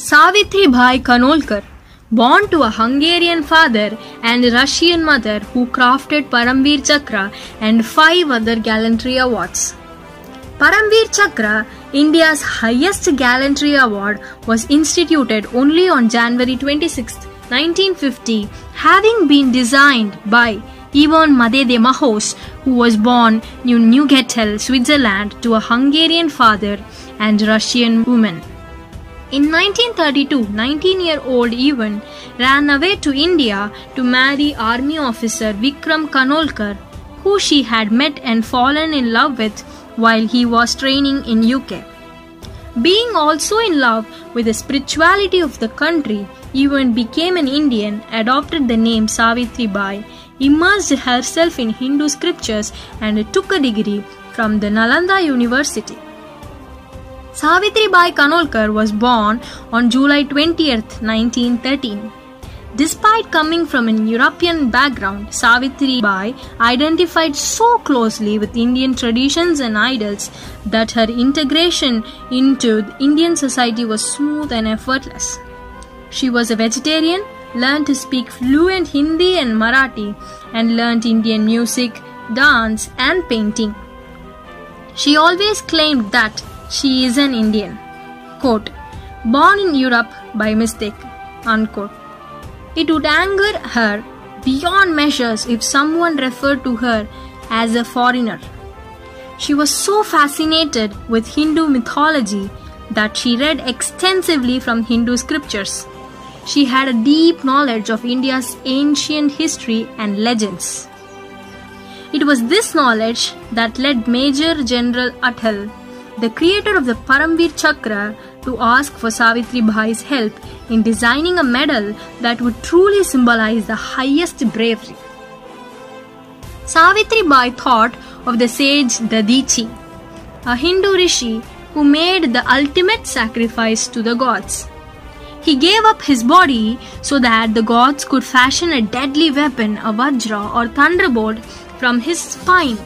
Savitribai Kanolkar, born to a Hungarian father and a Russian mother who crafted Paramveer Chakra and 5 other gallantry awards. Paramveer Chakra, India's highest gallantry award, was instituted only on January 26, 1950, having been designed by Ivan Madede Mahos, who was born in Neuchâtel, Switzerland, to a Hungarian father and Russian woman. In 1932, 19-year-old Ivan ran away to India to marry army officer Vikram Kanolkar, who she had met and fallen in love with while he was training in UK. Being also in love with the spirituality of the country, Ivan became an Indian, adopted the name Savitribai, immersed herself in Hindu scriptures and took a degree from the Nalanda University. Savitribai Kanolkar was born on July 20, 1913. Despite coming from an European background, Savitribai identified so closely with Indian traditions and idols that her integration into Indian society was smooth and effortless. She was a vegetarian, learned to speak fluent Hindi and Marathi, and learned Indian music, dance, and painting. She always claimed that she is an Indian, quote, born in Europe by mistake, unquote. It would anger her beyond measures if someone referred to her as a foreigner. She was so fascinated with Hindu mythology that she read extensively from Hindu scriptures. She had a deep knowledge of India's ancient history and legends. It was this knowledge that led Major General Atal, the creator of the Paramveer Chakra, to ask for Savitribai's help in designing a medal that would truly symbolize the highest bravery. Savitribai thought of the sage Dadichi, a Hindu rishi who made the ultimate sacrifice to the gods. He gave up his body so that the gods could fashion a deadly weapon, a vajra or thunderbolt, from his spine.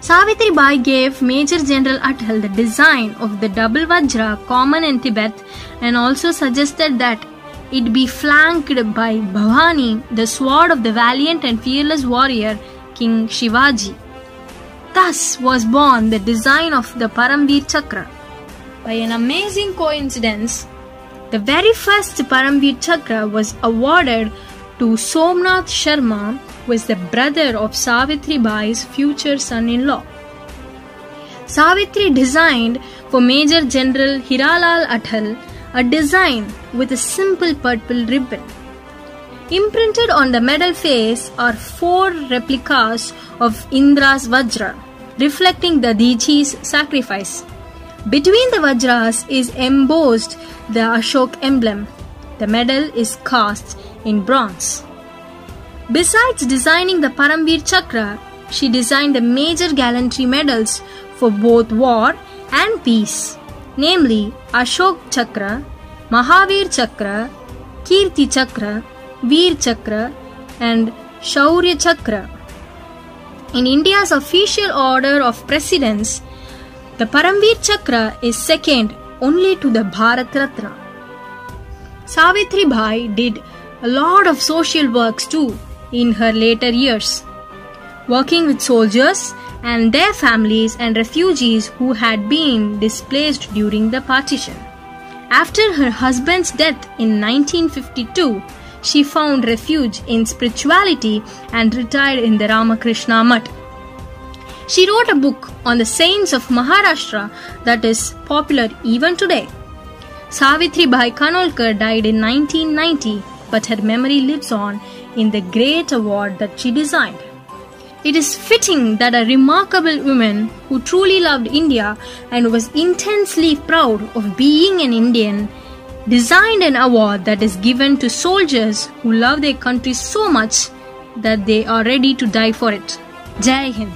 Savitribai gave Major General Atal the design of the double vajra common in Tibet and also suggested that it be flanked by Bhavani, the sword of the valiant and fearless warrior King Shivaji. Thus was born the design of the Paramveer Chakra. By an amazing coincidence, the very first Paramveer Chakra was awarded to Somnath Sharma, who is the brother of Savitribai's future son-in-law. Savitri designed for Major General Hiralal Atal a design with a simple purple ribbon. Imprinted on the medal face are 4 replicas of Indra's Vajra, reflecting the Dadichi's sacrifice. Between the Vajras is embossed the Ashok emblem. The medal is cast in bronze. Besides designing the Paramveer Chakra, she designed the major gallantry medals for both war and peace, namely Ashok Chakra, Mahavir Chakra, Kirti Chakra, Veer Chakra, and Shaurya Chakra. In India's official order of precedence, the Paramveer Chakra is second only to the Bharat Ratna. Savitribai did a lot of social works too in her later years, working with soldiers and their families and refugees who had been displaced during the partition. After her husband's death in 1952, she found refuge in spirituality and retired in the Ramakrishna Mutt. She wrote a book on the saints of Maharashtra that is popular even today. Savitribai Kanolkar died in 1990, but her memory lives on in the great award that she designed. It is fitting that a remarkable woman who truly loved India and was intensely proud of being an Indian designed an award that is given to soldiers who love their country so much that they are ready to die for it. Jai Hind.